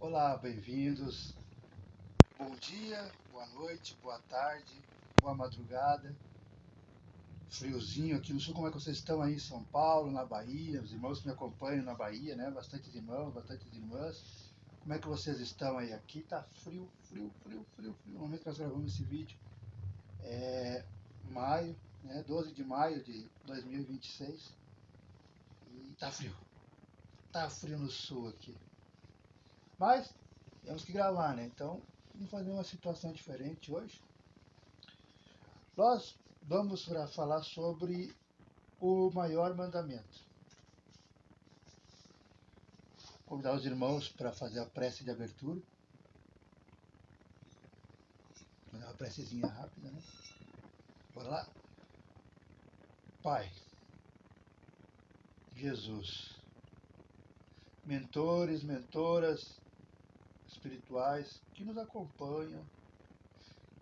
Olá, bem-vindos. Bom dia, boa noite, boa tarde, boa madrugada. Friozinho aqui no sul, como é que vocês estão aí em São Paulo, na Bahia? Os irmãos que me acompanham na Bahia, né? Bastantes irmãos, bastantes irmãs. Como é que vocês estão aí? Aqui tá frio, frio, frio, frio, frio. No momento que nós gravamos esse vídeo, é maio, né? 12 de maio de 2026. E tá frio. Tá frio no sul aqui. Mas temos que gravar, né? Então, vamos fazer uma situação diferente hoje. Nós vamos falar sobre o maior mandamento. Convidar os irmãos para fazer a prece de abertura. Fazer uma precezinha rápida, né? Bora lá? Pai, Jesus, mentores, mentoras espirituais que nos acompanham,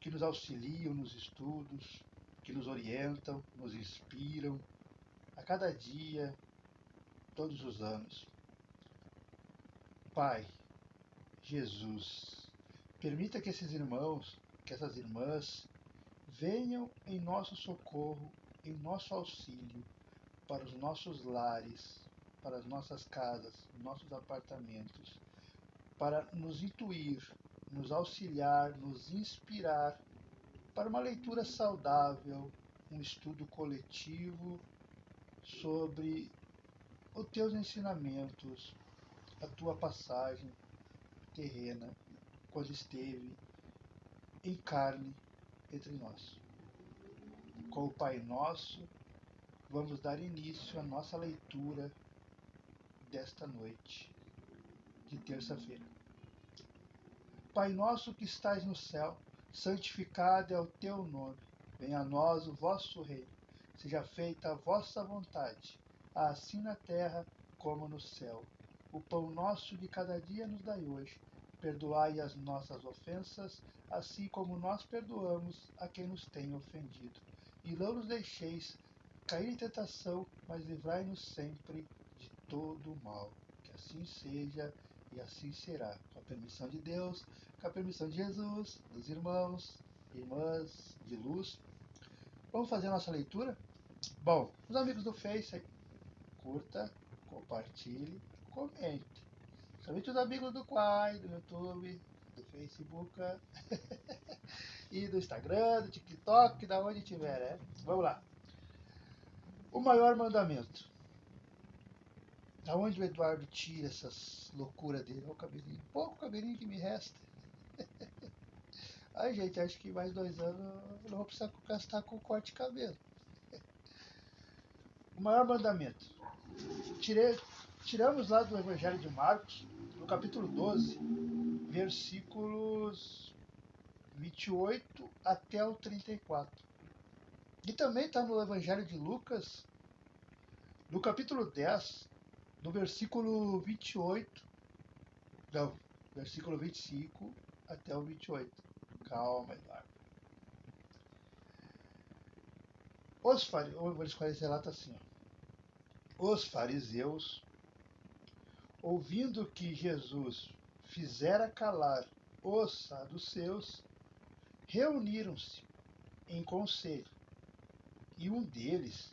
que nos auxiliam nos estudos, que nos orientam, nos inspiram a cada dia, todos os anos. Pai, Jesus, permita que esses irmãos, que essas irmãs venham em nosso socorro, em nosso auxílio, para os nossos lares, para as nossas casas, nossos apartamentos, para nos intuir, nos auxiliar, nos inspirar para uma leitura saudável, um estudo coletivo sobre os teus ensinamentos, a tua passagem terrena, quando esteve em carne entre nós. Com o Pai Nosso, vamos dar início à nossa leitura desta noite de terça-feira. Pai nosso que estais no céu, santificado é o teu nome. Venha a nós o vosso reino. Seja feita a vossa vontade, assim na terra como no céu. O pão nosso de cada dia nos dai hoje. Perdoai as nossas ofensas, assim como nós perdoamos a quem nos tem ofendido. E não nos deixeis cair em tentação, mas livrai-nos sempre de todo o mal. Que assim seja e assim será. Com a permissão de Deus, com a permissão de Jesus, dos irmãos, irmãs de luz. Vamos fazer a nossa leitura? Bom, os amigos do Face, curta, compartilhe, comente. Somente os amigos do Quai, do YouTube, do Facebook e do Instagram, do TikTok, da onde tiver, né? Vamos lá. O maior mandamento. Aonde o Eduardo tira essas loucuras dele? Olha o cabelinho. Pouco cabelinho que me resta. Ai, gente, acho que mais 2 anos eu não vou precisar gastar com corte de cabelo. O maior mandamento. Tiramos lá do Evangelho de Marcos, no capítulo 12, versículos 28 até o 34. E também está no Evangelho de Lucas, no capítulo 10, no versículo 28, não, versículo 25 até o 28. Calma, Eduardo. O versículo relata assim, ó. Os fariseus, ouvindo que Jesus fizera calar os saduceus, reuniram-se em conselho. E um deles,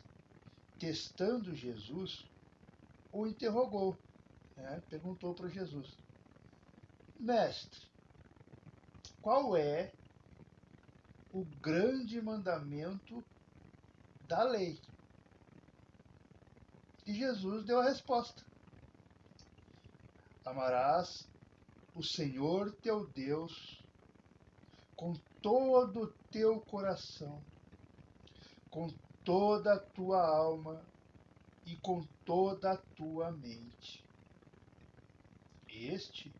testando Jesus, o interrogou, né? Perguntou para Jesus: Mestre, qual é o grande mandamento da lei? E Jesus deu a resposta: Amarás o Senhor teu Deus com todo o teu coração, com toda a tua alma e com toda a tua mente. Este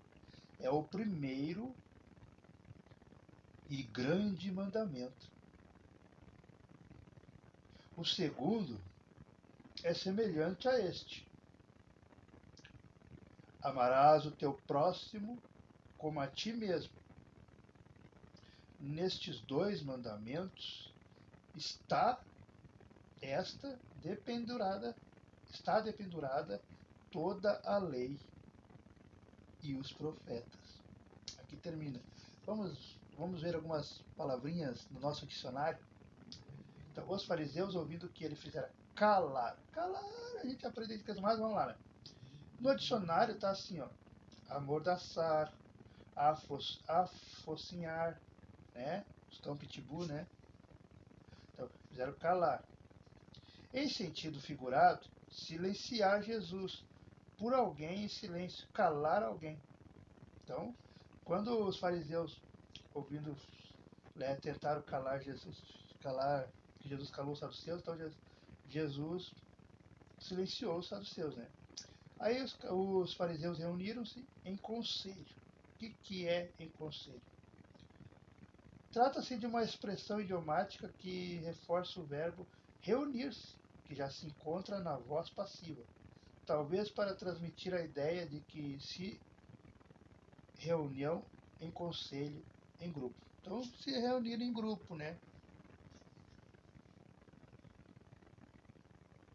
é o primeiro e grande mandamento. O segundo é semelhante a este: amarás o teu próximo como a ti mesmo. Nestes 2 mandamentos está dependurada toda a lei e os profetas. Aqui termina. Vamos ver algumas palavrinhas no nosso dicionário. Então, os fariseus, ouvindo que ele fizera calar. Calar, a gente aprende isso mais, vamos lá, né? No dicionário está assim, ó, amordaçar, afocinhar, né? Os cão pitbull, né? Então, fizeram calar. Em sentido figurado, silenciar Jesus por alguém em silêncio, calar alguém. Então, quando os fariseus, ouvindo, né, tentaram calar Jesus, Jesus calou os saduceus, então Jesus silenciou os saduceus, né? Aí os fariseus reuniram-se em conselho. O que é em conselho? Trata-se de uma expressão idiomática que reforça o verbo reunir-se, que já se encontra na voz passiva, talvez para transmitir a ideia de que se reunião em conselho em grupo. Então, se reunir em grupo, né?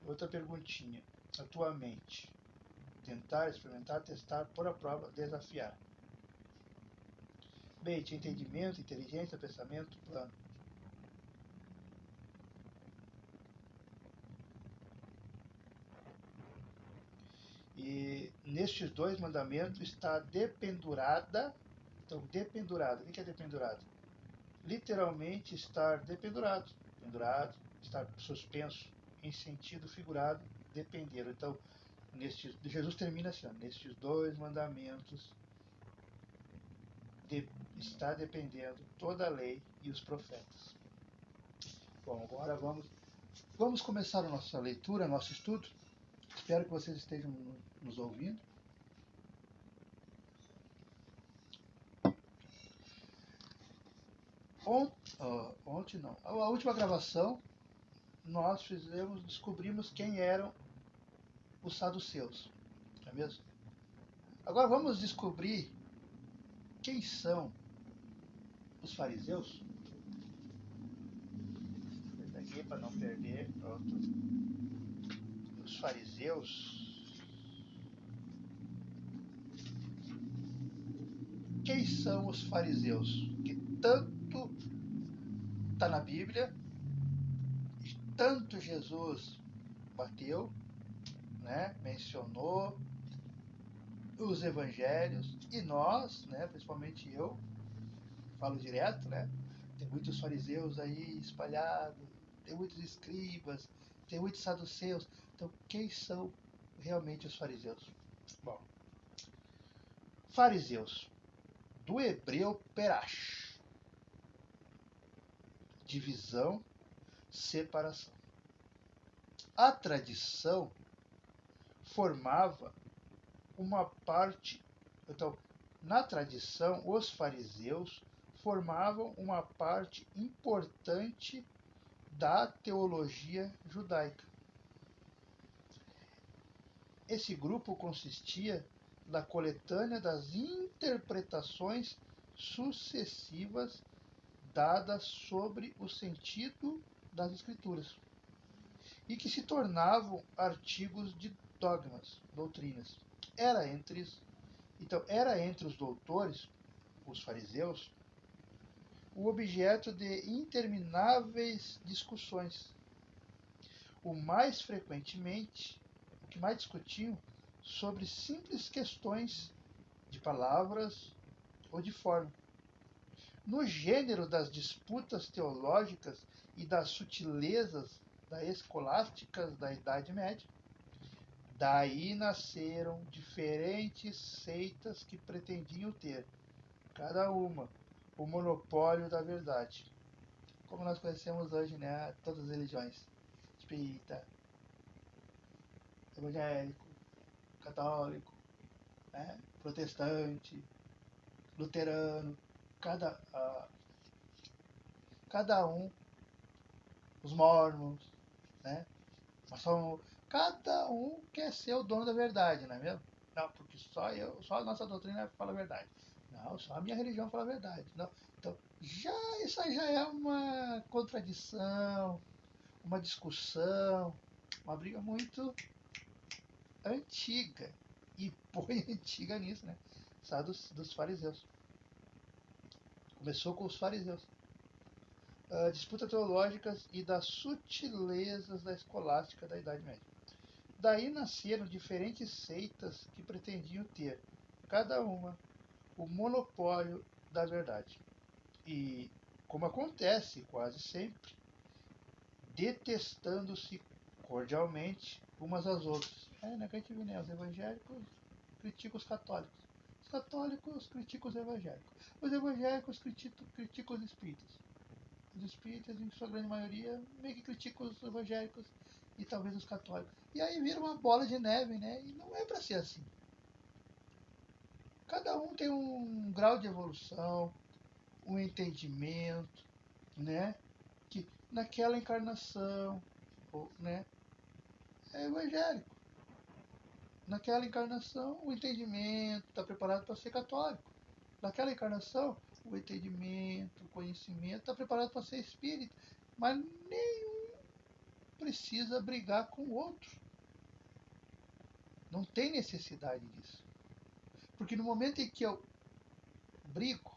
Outra perguntinha. A tua mente. Tentar, experimentar, testar, pôr à prova, desafiar. Mente, entendimento, inteligência, pensamento, plano. E nestes dois mandamentos está dependurada. Então, dependurado. O que é dependurado? Literalmente estar dependurado. Pendurado, estar suspenso. Em sentido figurado, depender. Então, Jesus termina assim, ó, nestes dois mandamentos está dependendo toda a lei e os profetas. Bom, agora vamos começar a nossa leitura, nosso estudo. Espero que vocês estejam nos ouvindo. Ontem não. A última gravação nós descobrimos quem eram os saduceus, não é mesmo? Agora vamos descobrir quem são os fariseus. Esse aqui para não perder. Pronto. Os fariseus. Quem são os fariseus? Que tanto está na Bíblia, tanto Jesus bateu, né, mencionou os evangelhos, e nós, né, principalmente eu, falo direto, né, tem muitos fariseus aí espalhados, tem muitos escribas, tem muitos saduceus. Então, quem são realmente os fariseus? Bom, fariseus, do hebreu perash, divisão, separação. A tradição formava uma parte. Então, na tradição, os fariseus formavam uma parte importante da teologia judaica. Esse grupo consistia na coletânea das interpretações sucessivas dadas sobre o sentido das Escrituras e que se tornavam artigos de dogmas, doutrinas. Era entre os doutores, os fariseus, o objeto de intermináveis discussões. O que mais discutiam sobre simples questões de palavras ou de forma. No gênero das disputas teológicas e das sutilezas das escolásticas da Idade Média, daí nasceram diferentes seitas que pretendiam ter, cada uma, o monopólio da verdade. Como nós conhecemos hoje, né, todas as religiões, espírita, evangélico, católico, né, protestante, luterano, cada um, os mormons, né, cada um quer ser o dono da verdade, não é mesmo? Não, porque só a nossa doutrina fala a verdade. Não, só a minha religião fala a verdade. Não. Então, isso aí já é uma contradição, uma discussão, uma briga muito antiga. E põe antiga nisso, né? dos fariseus. Começou com os fariseus. Disputas teológicas e das sutilezas da escolástica da Idade Média. Daí nasceram diferentes seitas que pretendiam ter, cada uma, o monopólio da verdade. E, como acontece quase sempre, detestando-se cordialmente umas às outras. Na que a gente vê, né? Os evangélicos criticam os católicos. Os católicos criticam os evangélicos. Os evangélicos criticam os espíritas. Os espíritas, em sua grande maioria, meio que criticam os evangélicos e talvez os católicos. E aí vira uma bola de neve, né? E não é para ser assim. Cada um tem um grau de evolução, um entendimento, né? Que naquela encarnação, né? É evangélico. Naquela encarnação, o entendimento está preparado para ser católico. Naquela encarnação, o entendimento, o conhecimento está preparado para ser espírita. Mas nenhum precisa brigar com o outro. Não tem necessidade disso. Porque no momento em que eu brigo,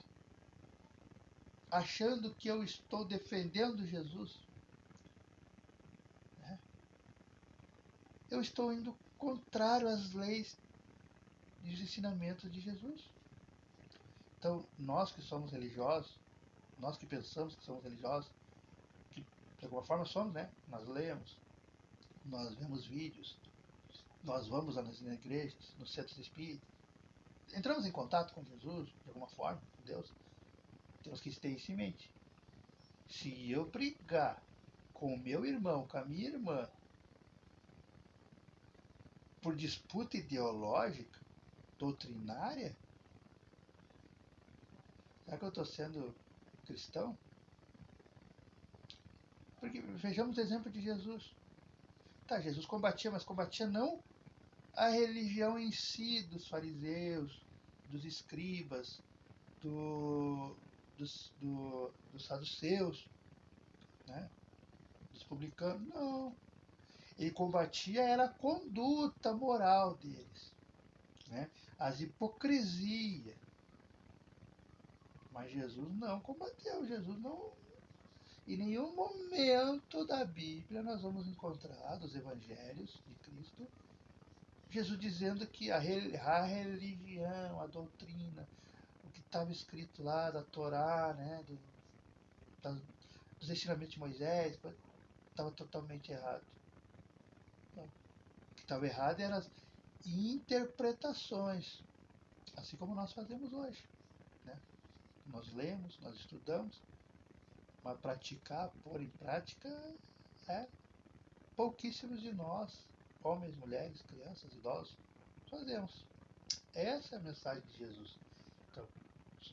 achando que eu estou defendendo Jesus, né, eu estou indo contrário às leis e os ensinamentos de Jesus. Então, nós que somos religiosos, nós que pensamos que somos religiosos, que de alguma forma somos, né? Nós lemos, nós vemos vídeos, nós vamos nas igrejas, nos centros espíritas, entramos em contato com Jesus, de alguma forma, com Deus, temos que ter isso em mente. Se eu brigar com o meu irmão, com a minha irmã, por disputa ideológica, doutrinária, será que eu estou sendo cristão? Porque vejamos o exemplo de Jesus. Tá, Jesus combatia, mas combatia não a religião em si dos fariseus, dos escribas, dos saduceus, né? Dos publicanos. Não. Ele combatia era a conduta moral deles, né? As hipocrisias. Mas Jesus não combateu. Jesus não. Em nenhum momento da Bíblia nós vamos encontrar, dos evangelhos de Cristo, Jesus dizendo que a religião, a doutrina, o que estava escrito lá da Torá, né, dos ensinamentos de Moisés, estava totalmente errado. Não. O que estava errado eram as interpretações, assim como nós fazemos hoje. Né? Nós lemos, nós estudamos, mas praticar, pôr em prática, pouquíssimos de nós, homens, mulheres, crianças, idosos, fazemos. Essa é a mensagem de Jesus. Então,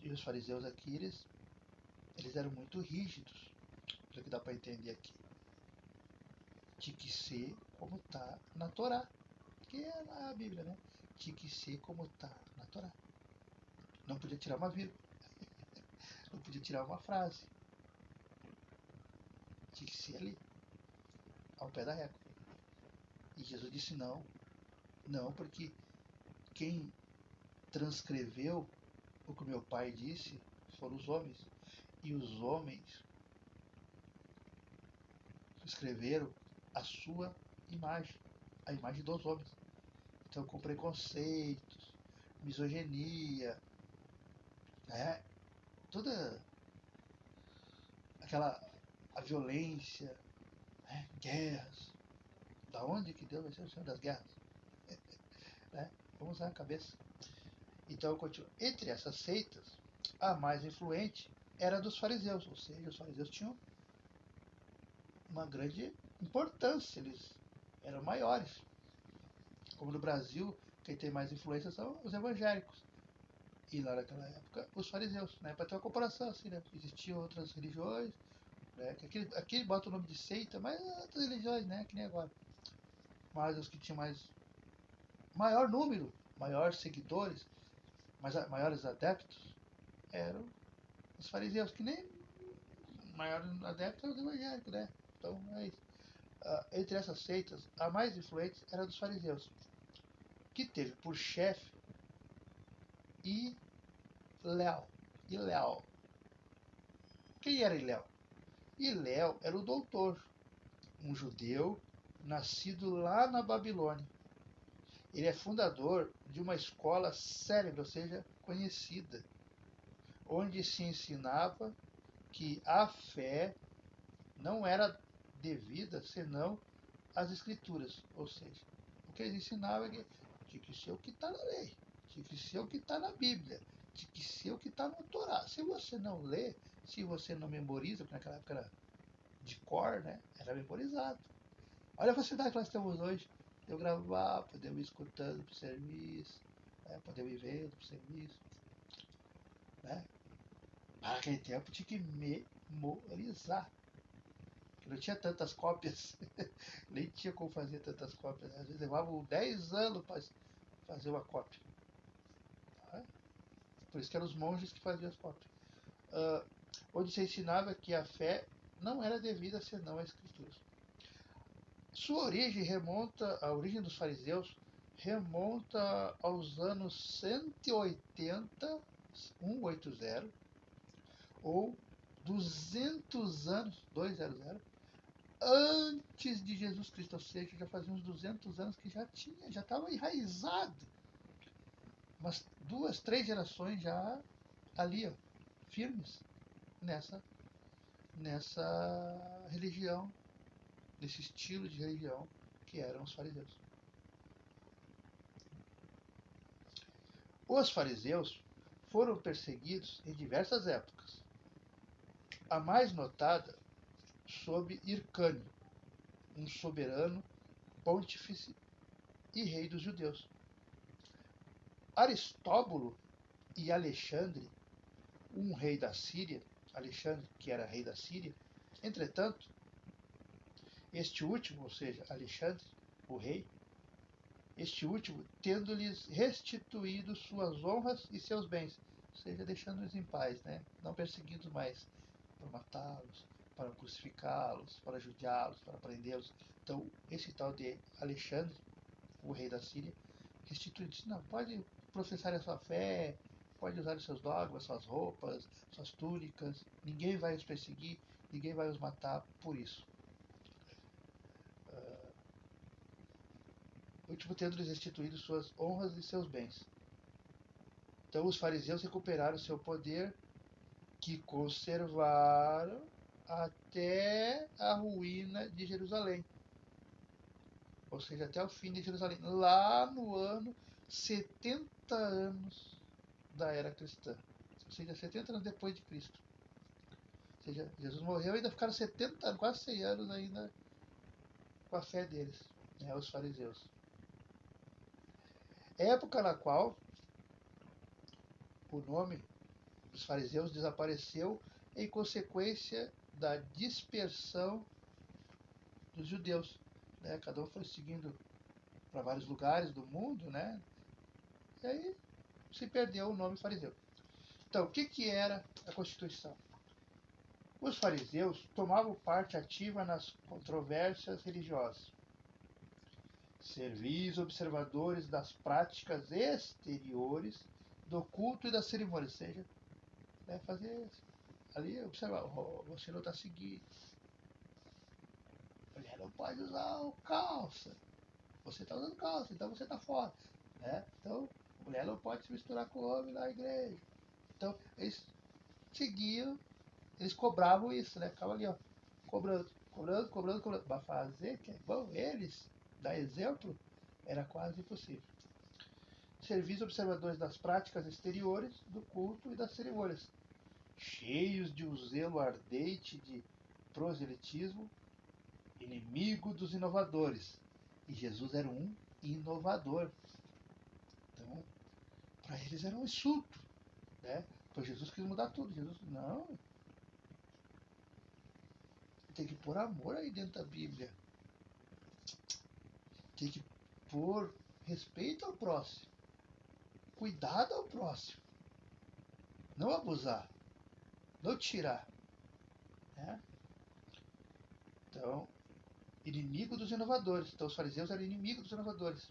e os fariseus aqui, eles eram muito rígidos, pelo que dá para entender aqui. Tinha que ser como está na Torá, que é a Bíblia, né? Tinha que ser como está na Torá. Não podia tirar uma vírgula, não podia tirar uma frase. Tinha que ser ali, ao pé da régua. E Jesus disse não, não, porque quem transcreveu o que meu pai disse foram os homens. E os homens escreveram a sua imagem, a imagem dos homens. Então, com preconceitos, misoginia, né? Toda a violência, né? Guerras. Da onde que Deus vai ser o Senhor das guerras? Né? Vamos usar a cabeça. Então, eu continuo. Entre essas seitas, a mais influente era a dos fariseus, ou seja, os fariseus tinham uma grande importância, eles eram maiores. Como no Brasil, quem tem mais influência são os evangélicos. E lá naquela época, os fariseus, né? Para ter uma comparação assim, né? Existiam outras religiões, né? Que aqui bota o nome de seita, mas outras religiões, né? Que nem agora. Mas os que tinham maior número, maiores seguidores, maiores adeptos, eram os fariseus, que nem maior adepto era os evangélicos, né? Então é isso. Entre essas seitas, a mais influente era a dos fariseus, que teve por chefe Iléu. Iléu. Quem era Iléu? Iléu era o doutor, um judeu nascido lá na Babilônia. Ele é fundador de uma escola célebre, ou seja, conhecida, onde se ensinava que a fé não era devida senão às escrituras, ou seja, o que eles ensinavam é que tinha que ser o que está na lei, tinha que ser o que está na Bíblia, tinha que ser o que está no Torá. Se você não lê, se você não memoriza, porque naquela época era de cor, né, era memorizado. Olha a facilidade que nós temos hoje de eu gravar, poder ir escutando para o serviço, né, poder ir vendo para o serviço. Né? Para aquele tempo tinha que memorizar. Não tinha tantas cópias, nem tinha como fazer tantas cópias. Às vezes levavam 10 anos para fazer uma cópia. Tá? Por isso que eram os monges que faziam as cópias. Onde se ensinava que a fé não era devida senão às escrituras. Sua origem remonta, a origem dos fariseus remonta aos anos 180, 180, ou 200 anos, 200, antes de Jesus Cristo, ou seja, já fazia uns 200 anos que já estava enraizado. Umas 2, 3 gerações já ali, ó, firmes nessa religião, nesse estilo de religião que eram os fariseus. Os fariseus foram perseguidos em diversas épocas. A mais notada sob Hircânio, um soberano pontífice e rei dos judeus. Aristóbulo e Alexandre, um rei da Síria, Alexandre, que era rei da Síria, entretanto, este último, ou seja, Alexandre, o rei, este último tendo-lhes restituído suas honras e seus bens, ou seja, deixando-os em paz, né? Não perseguindo mais para matá-los, para crucificá-los, para judiá-los, para prendê-los. Então, esse tal de Alexandre, o rei da Síria, restituiu, disse, não, pode professar a sua fé, pode usar os seus dogmas, suas roupas, suas túnicas, ninguém vai os perseguir, ninguém vai os matar por isso. O último tendo-lhes restituído suas honras e seus bens. Então os fariseus recuperaram seu poder, que conservaram até a ruína de Jerusalém. Ou seja, até o fim de Jerusalém, lá no ano 70 anos da era cristã. Ou seja, 70 anos depois de Cristo. Ou seja, Jesus morreu e ainda ficaram 70 anos, quase 100 anos ainda com a fé deles, né, os fariseus. Época na qual o nome dos fariseus desapareceu em consequência da dispersão dos judeus. Né? Cada um foi seguindo para vários lugares do mundo, né? E aí se perdeu o nome fariseu. Então, o que era a Constituição? Os fariseus tomavam parte ativa nas controvérsias religiosas. Servis observadores das práticas exteriores do culto e das cerimônias, ou seja, né, fazer ali, observar, você não está seguindo. A mulher não pode usar calça. Você está usando calça, então você está fora. Né? Então, a mulher não pode se misturar com o homem na igreja. Então, eles seguiam, eles cobravam isso, né? Ficavam ali, ó, cobrando. Para fazer que é bom, eles, dar exemplo, era quase impossível. Servis observadores das práticas exteriores do culto e das cerimônias, cheios de um zelo ardente de proselitismo, inimigo dos inovadores. E Jesus era um inovador. Então, para eles era um insulto. Né? Pois Jesus quis mudar tudo. Jesus, não. Tem que pôr amor aí dentro da Bíblia. Tem que pôr respeito ao próximo. Cuidado ao próximo. Não abusar. Não tirar. Né? Então, inimigo dos inovadores. Então, os fariseus eram inimigos dos inovadores.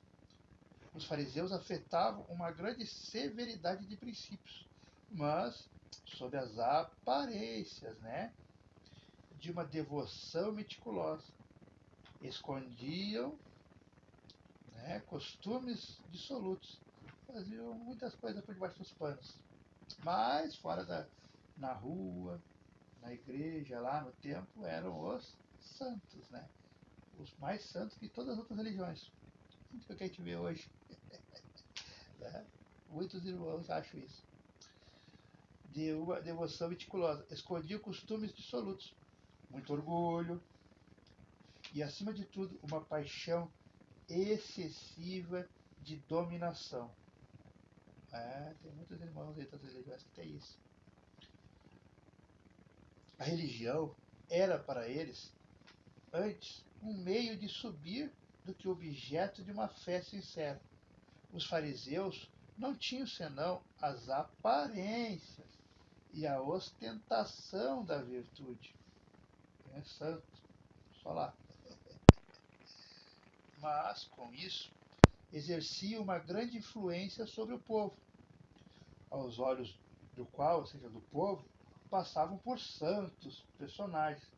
Os fariseus afetavam uma grande severidade de princípios, mas sob as aparências, né, de uma devoção meticulosa. Escondiam, né, costumes dissolutos, faziam muitas coisas por debaixo dos panos. Mas na rua, na igreja, lá no templo, eram os santos, né? Os mais santos que todas as outras religiões. Muito que a gente vê hoje. Né? Muitos irmãos acham isso. De uma devoção meticulosa. Escondiam costumes dissolutos. Muito orgulho. E, acima de tudo, uma paixão excessiva de dominação. Tem muitos irmãos aí das religiões que tem isso. A religião era para eles, antes, um meio de subir do que objeto de uma fé sincera. Os fariseus não tinham senão as aparências e a ostentação da virtude. É santo, só lá. Mas, com isso, exercia uma grande influência sobre o povo, aos olhos do qual, ou seja, do povo, passavam por santos personagens.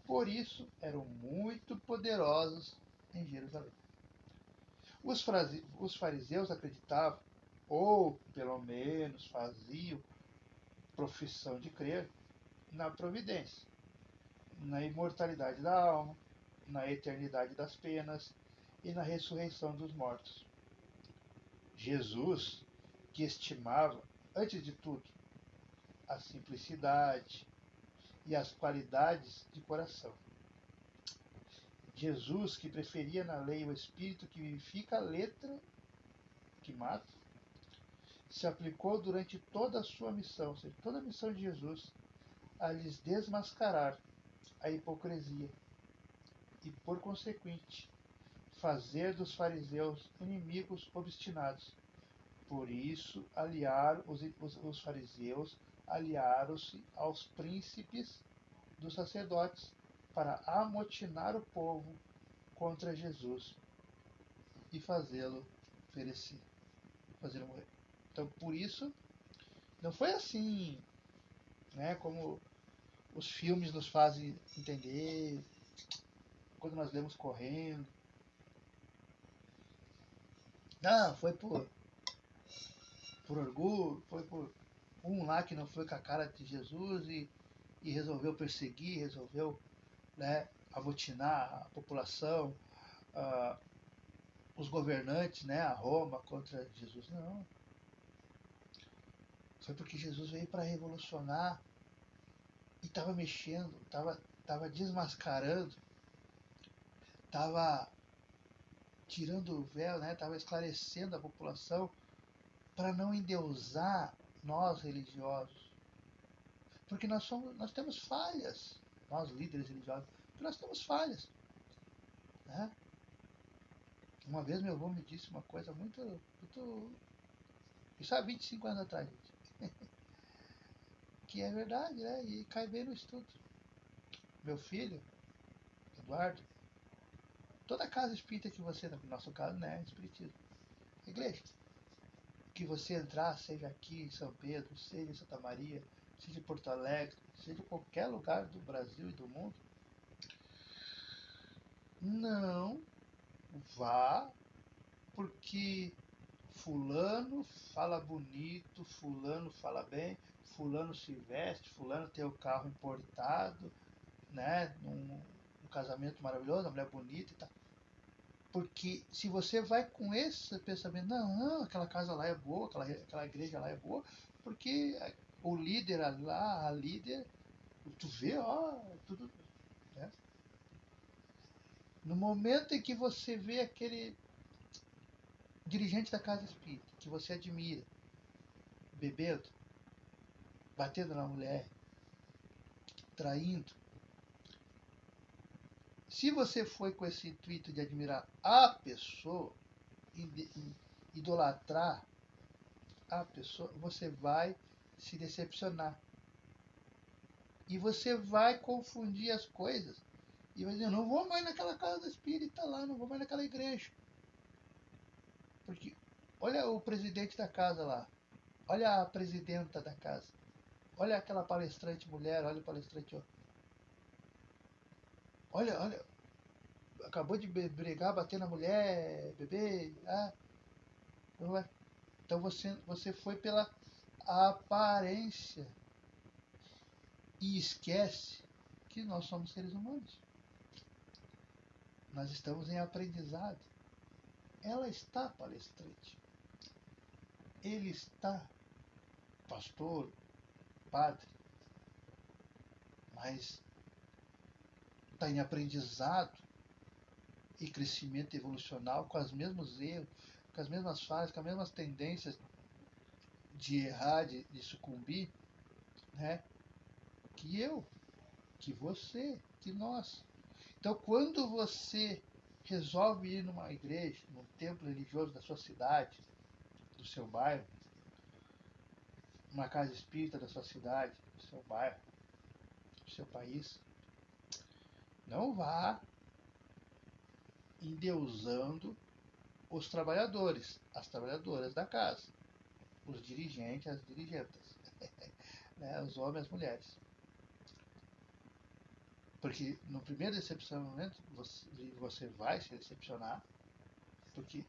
Por isso, eram muito poderosos em Jerusalém. Os fariseus acreditavam, ou pelo menos faziam profissão de crer, na providência, na imortalidade da alma, na eternidade das penas e na ressurreição dos mortos. Jesus, que estimava, antes de tudo, a simplicidade e as qualidades de coração. Jesus, que preferia na lei o espírito que vivifica a letra que mata, se aplicou durante toda a sua missão, ou seja, toda a missão de Jesus, a lhes desmascarar a hipocrisia e, por consequente, fazer dos fariseus inimigos obstinados. Por isso, os fariseus aliaram-se aos príncipes dos sacerdotes para amotinar o povo contra Jesus e fazê-lo perecer, fazê-lo morrer. Então, por isso, não foi assim, né, como os filmes nos fazem entender, quando nós lemos correndo. Não, foi por orgulho, foi por um lá que não foi com a cara de Jesus e resolveu perseguir, resolveu, né, amotinar a população, ah, os governantes, né, a Roma contra Jesus. Não. Foi porque Jesus veio para revolucionar e estava mexendo, estava desmascarando, estava tirando o véu, né, estava esclarecendo a população para não endeusar nós religiosos. Porque nós temos falhas, nós líderes religiosos, porque nós temos falhas. Né? Uma vez meu avô me disse uma coisa muito. Isso há 25 anos atrás, gente. Que é verdade, né? E cai bem no estudo. Meu filho, Eduardo, toda casa espírita que você, no nosso caso, né? Espiritismo. Igreja. Que você entrar, seja aqui em São Pedro, seja em Santa Maria, seja em Porto Alegre, seja em qualquer lugar do Brasil e do mundo, não vá porque fulano fala bonito, fulano fala bem, fulano se veste, fulano tem o carro importado, né, num casamento maravilhoso, uma mulher bonita e tal. Porque se você vai com esse pensamento, não, aquela casa lá é boa, aquela igreja lá é boa, porque o líder lá, a líder, tu vê, ó, tudo. Né? No momento em que você vê aquele dirigente da casa espírita, que você admira, bebendo, batendo na mulher, traindo, se você foi com esse intuito de admirar a pessoa, idolatrar a pessoa, você vai se decepcionar. E você vai confundir as coisas. E vai dizer, eu não vou mais naquela casa espírita lá, não vou mais naquela igreja. Porque Olha o presidente da casa lá. Olha a presidenta da casa. Olha aquela palestrante mulher, olha o palestrante. Olha, acabou de brigar, bater na mulher, bebê. Não é? Então você foi pela aparência e esquece que nós somos seres humanos. Nós estamos em aprendizado. Ela está palestrante. Ele está pastor, padre, mas está em aprendizado e crescimento evolucional com os mesmos erros, com as mesmas falhas, com as mesmas tendências de errar, de sucumbir, né? Que eu, que você, que nós. Então, quando você resolve ir numa igreja, num templo religioso da sua cidade, do seu bairro, uma casa espírita da sua cidade, do seu bairro, do seu país, não vá endeusando os trabalhadores, as trabalhadoras da casa, os dirigentes, as dirigentas, né, os homens e as mulheres. Porque no primeiro decepcionamento você vai se decepcionar, porque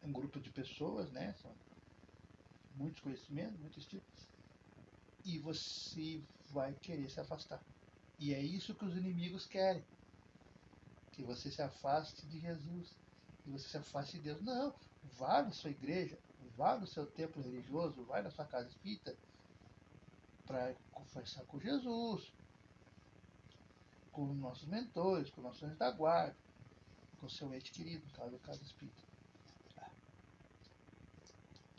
um grupo de pessoas, né, são muitos conhecimentos, muitos tipos, e você vai querer se afastar. E é isso que os inimigos querem, que você se afaste de Jesus, que você se afaste de Deus. Não, vá na sua igreja, vá no seu templo religioso, vá na sua casa espírita para conversar com Jesus, com nossos mentores, com nossos anjos da guarda, com seu ente querido, no caso do casa espírita.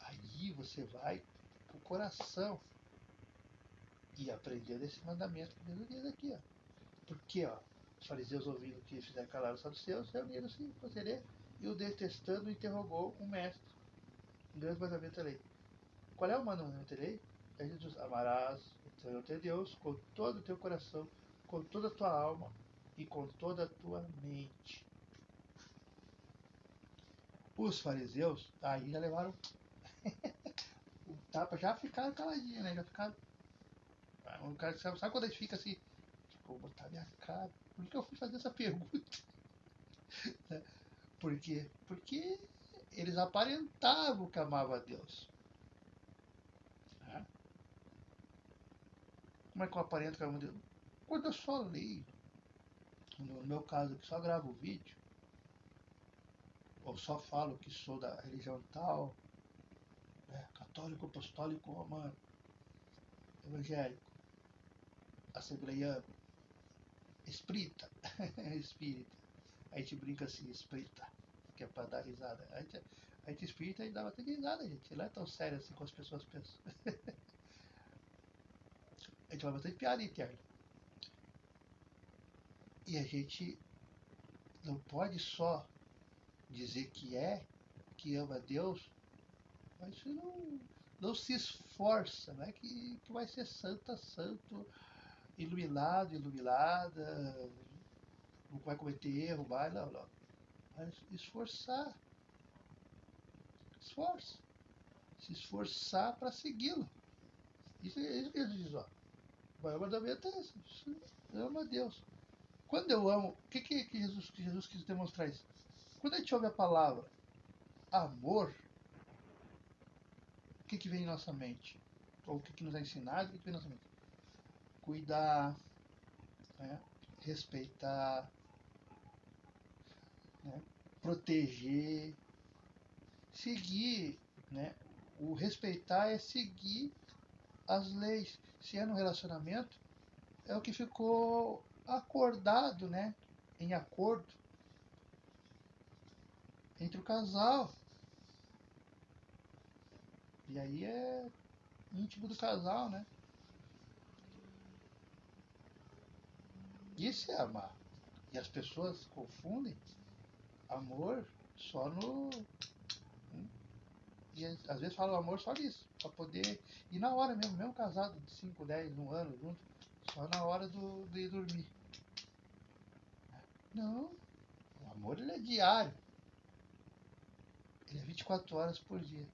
Aí você vai pro coração e aprender desse mandamento que Deus diz aqui, ó. Porque, ó, os fariseus ouvindo que fizeram calar os saduceus, reuniram-se com Zerê e o detestando interrogou o mestre. Um grande mandamento da lei. Qual é o mandamento da lei? É Jesus: amarás o Senhor teu Deus com todo o teu coração, com toda a tua alma e com toda a tua mente. Os fariseus aí já levaram o tapa, já ficaram caladinhos, né? Já ficaram. O cara sabe quando a gente fica assim, vou botar minha cara. Por que eu fui fazer essa pergunta? Por quê? Porque eles aparentavam que amavam a Deus. Como é que eu aparento que eu amo a Deus? Quando eu só leio, no meu caso que só gravo o vídeo, ou só falo que sou da religião tal, né, católico, apostólico, romano, evangélico, assembleiano, espírita, espírita. A gente brinca assim, espírita, que é pra dar risada. A gente espírita e dá bastante risada, gente. Não é tão sério assim como as pessoas pensam. A gente faz bastante piada interna. E a gente não pode só dizer que ama Deus, mas isso não se esforça, não é que vai ser santa, santo, iluminado, iluminada, não vai cometer erro, vai, não. Mas esforçar, esforça, se esforçar para segui-lo. Isso é isso que ele diz, ó. O maior mandamento é esse, eu amo a Deus. Quando eu amo, o que Jesus quis demonstrar isso? Quando a gente ouve a palavra amor, o que vem em nossa mente? Ou o que nos é ensinado, o que vem em nossa mente? Cuidar, né? Respeitar, né? Proteger, seguir, né? O respeitar é seguir as leis. Se é no relacionamento, é o que ficou acordado, né? Em acordo entre o casal. E aí é íntimo do casal, né? Isso é amar. E as pessoas confundem amor só no. E às vezes falam amor só nisso, pra poder. E na hora mesmo casado de 5, 10, 1 ano junto, só na hora de ir dormir. Não, o amor ele é diário. Ele é 24 horas por dia.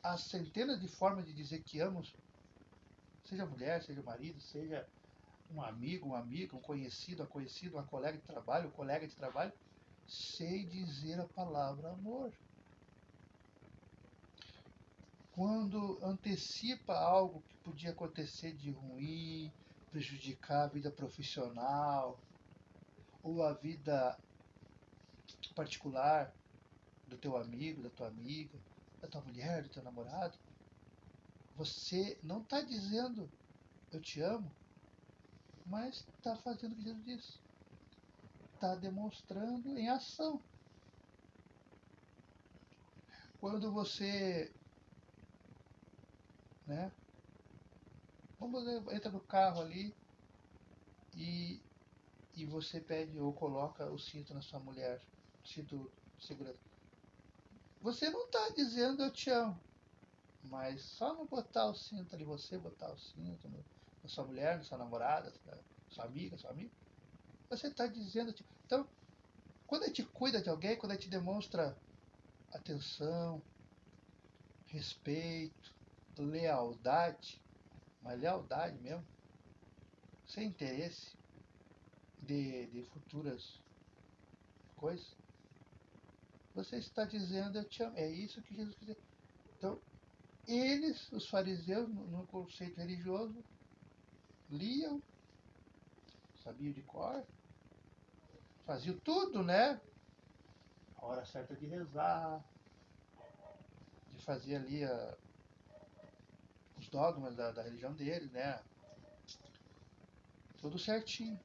Há centenas de formas de dizer que amo, seja mulher, seja marido, seja um amigo, uma amiga, um conhecido, uma colega de trabalho, um colega de trabalho. Sei dizer a palavra amor. Quando antecipa algo que podia acontecer de ruim, prejudicar a vida profissional ou a vida particular do teu amigo, da tua amiga, da tua mulher, do teu namorado, você não está dizendo eu te amo, mas está fazendo o que Jesus disse. Está demonstrando em ação. Quando você, né, vamos dizer, entra no carro ali e, e você pede ou coloca o cinto na sua mulher, cinto de segurança. Você não está dizendo eu te amo, mas só não botar o cinto ali, você botar o cinto na sua mulher, na sua namorada, na sua amiga, seu amigo, você está dizendo. Então, quando a gente cuida de alguém, quando a gente demonstra atenção, respeito, lealdade, mas lealdade mesmo, sem interesse de futuras coisas, você está dizendo eu te amo. É isso que Jesus quer dizer. Então, eles, os fariseus, no conceito religioso, liam, sabiam de cor, faziam tudo, né? A hora certa de rezar, de fazer ali os dogmas da religião deles, né? Tudo certinho.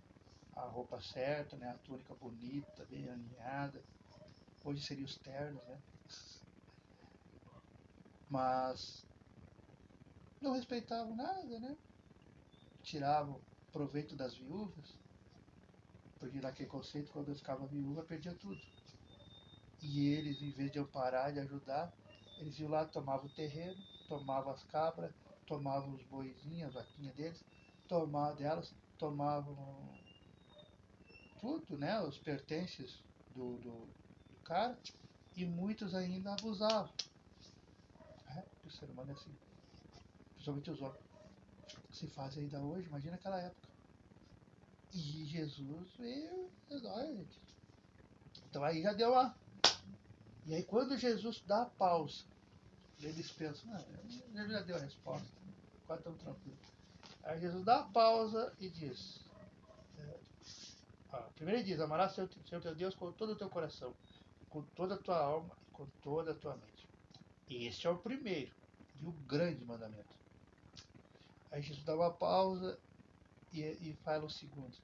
A roupa certa, né? A túnica bonita, bem alinhada. Hoje seriam os ternos, né? Mas não respeitavam nada, né? Tiravam proveito das viúvas, porque naquele conceito, quando eu ficava viúva, perdia tudo. E eles, em vez de amparar, de ajudar, eles iam lá, tomavam o terreno, tomavam as cabras, tomavam os boizinhos, as vaquinhas deles, tomavam delas, tomavam tudo, né? Os pertences do cara, e muitos ainda abusavam. O ser humano é assim, principalmente os homens. Se faz ainda hoje, imagina aquela época. E Jesus veio, olha, gente. Então aí já deu a. E aí quando Jesus dá a pausa, eles pensam, ele já deu a resposta, quase tão tranquilo. Aí Jesus dá a pausa e diz, primeiro ele diz, amarás Senhor teu Deus com todo o teu coração, com toda a tua alma e com toda a tua mente. E este é o primeiro e o grande mandamento. Aí Jesus dá uma pausa e fala o segundo.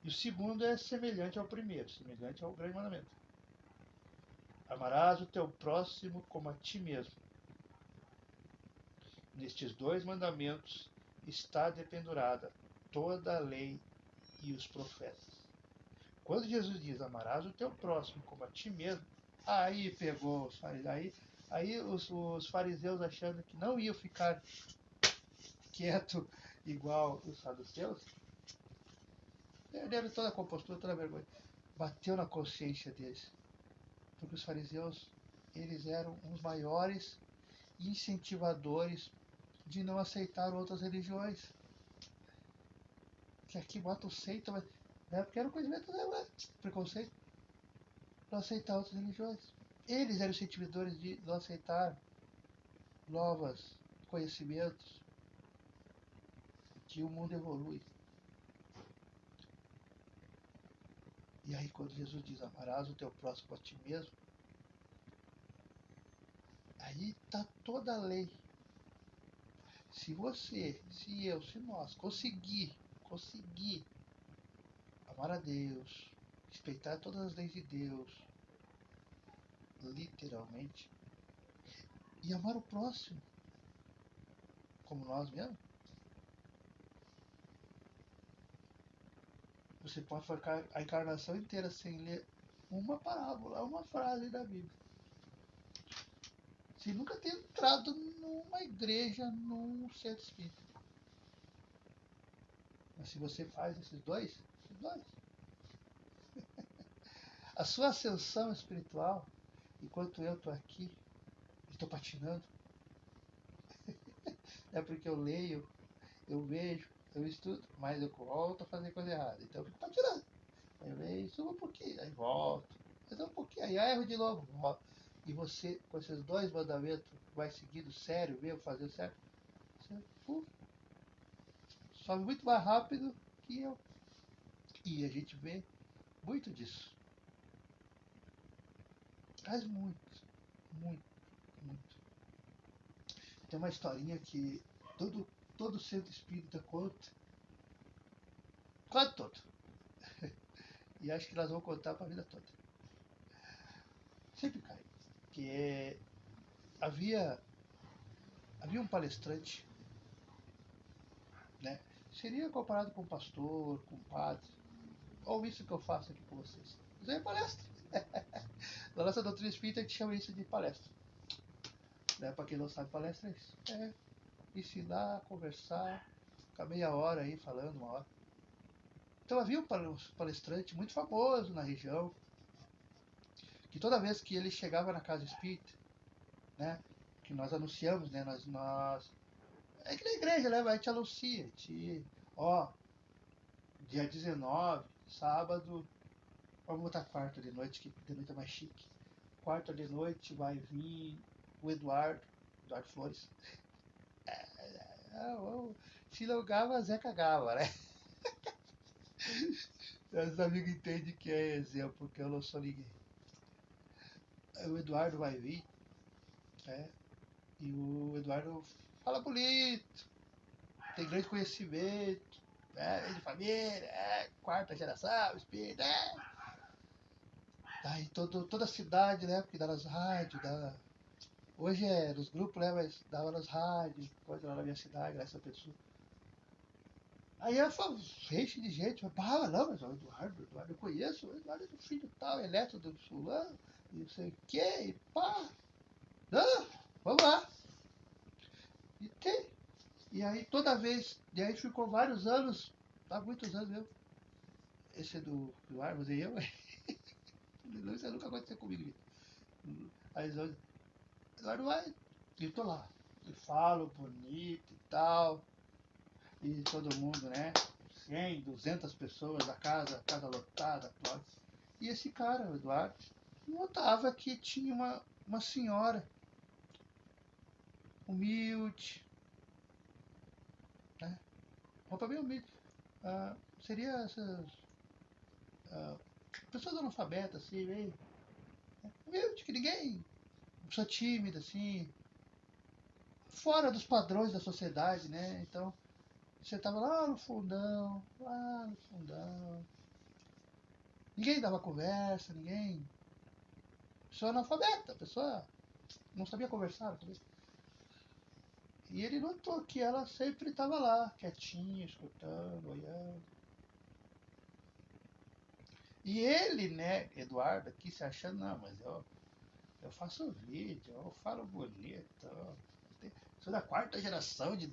E o segundo é semelhante ao primeiro, semelhante ao grande mandamento. Amarás o teu próximo como a ti mesmo. Nestes dois mandamentos está dependurada toda a lei e os profetas. Quando Jesus diz amarás o teu próximo como a ti mesmo, aí pegou os fariseus, aí os fariseus achando que não iam ficar quieto igual os saduceus, perderam toda a compostura, toda a vergonha. Bateu na consciência deles. Porque os fariseus, eles eram os maiores incentivadores de não aceitar outras religiões. Que aqui bota o seita, mas na época era um conhecimento, né? Preconceito. Não aceitar outras religiões. Eles eram incentivadores de não aceitar novos conhecimentos, que o mundo evolui. E aí quando Jesus diz, amarás o teu próximo a ti mesmo, aí está toda a lei. Se você, se eu, se nós conseguir amar a Deus, respeitar todas as leis de Deus, literalmente, e amar o próximo, como nós mesmos, você pode ficar a encarnação inteira sem ler uma parábola, uma frase da Bíblia. Você nunca ter entrado numa igreja, num centro espírita. Mas se você faz esses dois, A sua ascensão espiritual, enquanto eu estou aqui, estou patinando, é porque eu leio, eu vejo, eu estudo, mas eu volto a fazer coisa errada. Então eu fico patinando. Aí eu leio, subo um pouquinho, aí volto. Mas um pouquinho, aí erro de novo, volto. E você, com esses dois mandamentos, vai seguindo sério mesmo, fazer certo, você sobe muito mais rápido que eu. E a gente vê muito disso. Mas muito, muito, muito. Tem uma historinha que todo centro espírita conta. Quase todo. E acho que nós vamos contar para a vida toda. Sempre cai. Que é, havia, havia um palestrante, né? Seria comparado com um pastor, com um padre. Ou isso que eu faço aqui com vocês. Isso aí é palestra. Na nossa doutrina espírita a gente chama isso de palestra. Né? Para quem não sabe, palestra é isso. É ensinar, conversar, ficar meia hora aí falando, uma hora. Então havia um palestrante muito famoso na região, que toda vez que ele chegava na casa espírita, né, que nós anunciamos, né, é que na igreja, né, a gente anuncia, ó, dia 19, sábado, vamos botar quarta de noite, que de noite é mais chique. Quarta de noite vai vir o Eduardo Flores. Se não gava, Zé cagava, né? Os amigos entendem que é exemplo, porque eu não sou ninguém. O Eduardo vai vir, né? E o Eduardo fala bonito, tem grande conhecimento, né? É de família, quarta geração, espírito, Aí toda a cidade, né? Porque dá nas rádios, hoje é nos grupos, né? Mas dava nas rádios, coisa lá na minha cidade, nessa pessoa. Aí eu falo, enche de gente, não, mas o Eduardo, eu conheço, o Eduardo é do filho tal, é neto do fulano, e não sei o que, e pá. Não, vamos lá. E tem. E aí toda vez, e aí ficou vários anos, há muitos anos mesmo, esse do Armas e eu, isso nunca aconteceu comigo. Aí Eduardo vai, e tô lá, e falo bonito e tal, e todo mundo, né, 100, 200 pessoas, a casa lotada, aplaude. E esse cara, o Eduardo, notava que tinha uma senhora humilde, né, roupa bem humilde. Seria essas pessoas analfabetas, assim, meio humilde, que ninguém, pessoa tímida, assim, fora dos padrões da sociedade, né? Então, você tava lá no fundão, lá no fundão. Ninguém dava conversa, ninguém. Pessoa analfabeta, pessoa não sabia conversar. Não sabia. E ele notou que ela sempre estava lá, quietinha, escutando, olhando. E ele, né, Eduardo, aqui se achando, não, mas eu faço vídeo, eu falo bonito, sou da quarta geração de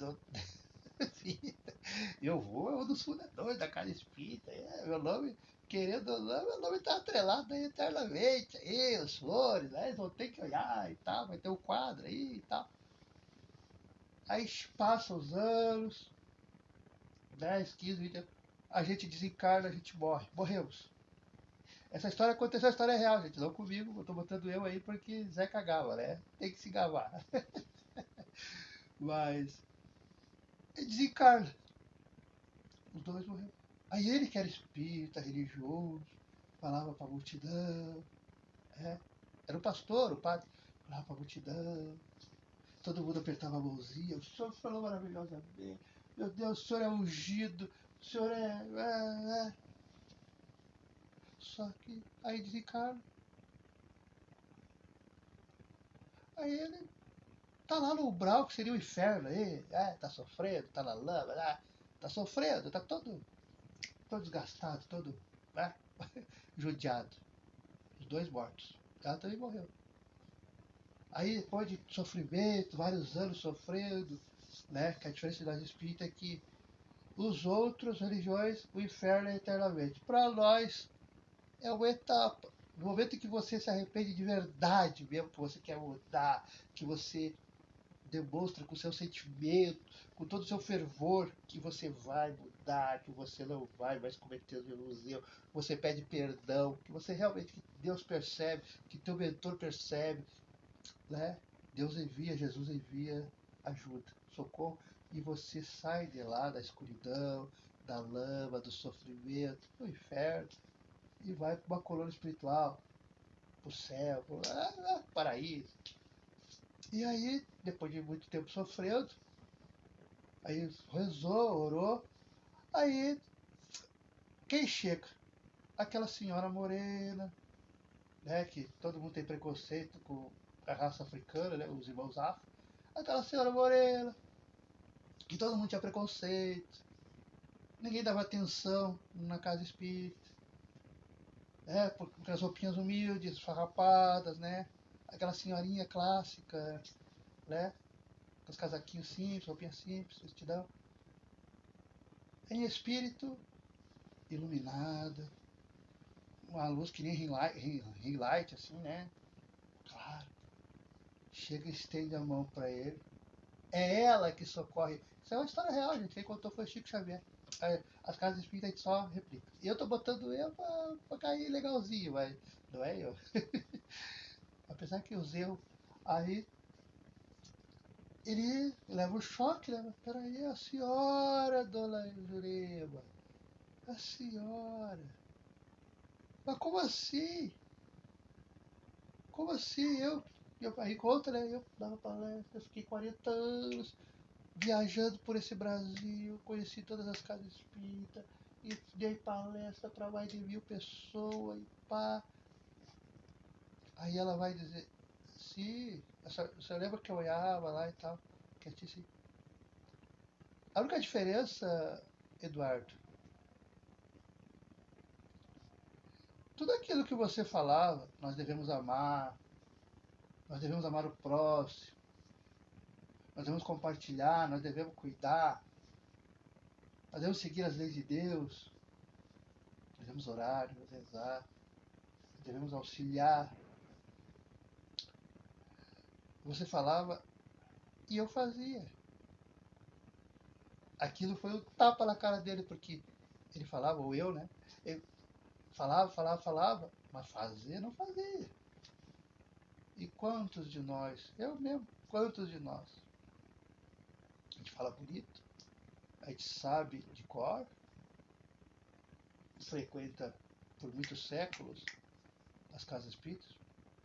eu vou, é um dos fundadores da Casa Espírita, meu nome, querendo ou não, meu nome está atrelado aí eternamente, aí, os flores, né, eles vão ter que olhar e tal, vai ter um quadro aí e tal. Aí passam os anos, 10, 15, 20 anos, a gente desencarna, a gente morre, morremos. Essa história aconteceu, a história é real, gente, não comigo, eu tô botando eu aí porque Zé cagava, né, tem que se gabar. Mas, desencarna, os dois morreram. Aí ele que era espírita, religioso, falava para a multidão, era o pastor, o padre, falava para a multidão, todo mundo apertava a mãozinha, o senhor falou maravilhosamente, meu Deus, o senhor é ungido, o senhor é. Só que aí desencarna. Aí ele tá lá no umbral, que seria o inferno, aí, tá sofrendo, tá na lama, tá sofrendo, tá todo desgastado, todo né, judiado. Os dois mortos. Ela também morreu. Aí, depois de sofrimento, vários anos sofrendo, né? Que a diferença das espíritas é que os outros religiões, o inferno é eternamente. Para nós, é uma etapa. No momento em que você se arrepende de verdade mesmo, que você quer mudar, que você demonstra com o seu sentimento, com todo o seu fervor, que você vai mudar, que você não vai mais cometer os mesmos erros, você pede perdão, que você realmente, que Deus percebe, que teu mentor percebe, né? Deus envia, Jesus envia ajuda, socorro, e você sai de lá da escuridão, da lama, do sofrimento, do inferno, e vai para uma colônia espiritual, para o céu, para o paraíso. E aí, depois de muito tempo sofrendo, aí rezou, orou, aí quem chega? Aquela senhora morena, né, que todo mundo tem preconceito com a raça africana, né, os irmãos afro. Aquela senhora morena, que todo mundo tinha preconceito, ninguém dava atenção na casa espírita, né, porque as roupinhas humildes, farrapadas, né, aquela senhorinha clássica, né, com os casaquinhos simples, roupinha simples, vestidão. Em espírito, iluminada, uma luz que nem ring light, assim, né? Claro. Chega e estende a mão para ele. É ela que socorre. Isso é uma história real, gente. Quem contou foi Chico Xavier. As casas espíritas a gente só replica. E eu tô botando eu pra cair legalzinho, mas não é eu. Apesar que os erros. Aí ele leva um choque, né? Peraí, a senhora, dona Jurema. A senhora. Mas como assim? Como assim? Aí conta, né? Eu dava palestra, eu fiquei 40 anos viajando por esse Brasil, conheci todas as casas espíritas, e dei palestra para mais de 1.000 pessoas e pá. Aí ela vai dizer, sim, você lembra que eu olhava lá e tal? Quietinho. A única diferença, Eduardo, tudo aquilo que você falava, nós devemos amar o próximo, nós devemos compartilhar, nós devemos cuidar, nós devemos seguir as leis de Deus, nós devemos orar, devemos rezar, nós devemos auxiliar. Você falava e eu fazia. Aquilo foi um tapa na cara dele, porque ele falava, ou eu, né? Eu falava, mas fazer não fazia. E quantos de nós, eu mesmo, quantos de nós? A gente fala bonito, a gente sabe de cor, frequenta por muitos séculos as casas espíritas.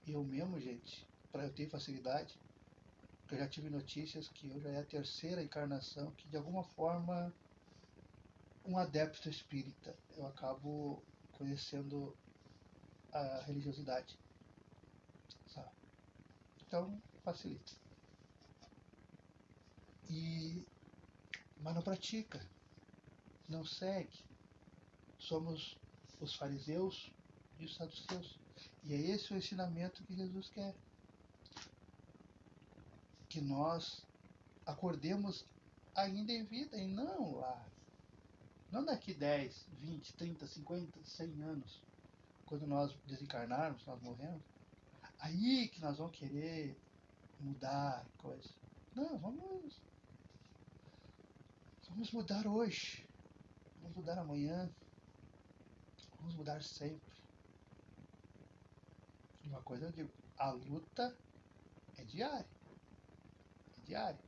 E eu mesmo, gente, para eu ter facilidade, porque eu já tive notícias que eu já é a terceira encarnação que de alguma forma um adepto espírita eu acabo conhecendo a religiosidade, sabe? Então facilita. E mas não pratica, não segue. Somos os fariseus e os saduceus. E é esse o ensinamento que Jesus quer. Que nós acordemos ainda em vida e não lá. Não daqui 10, 20, 30, 50, 100 anos, quando nós desencarnarmos, nós morremos. Aí que nós vamos querer mudar coisa. Não, vamos mudar hoje. Vamos mudar amanhã. Vamos mudar sempre. E uma coisa eu digo, a luta é diária. É diária.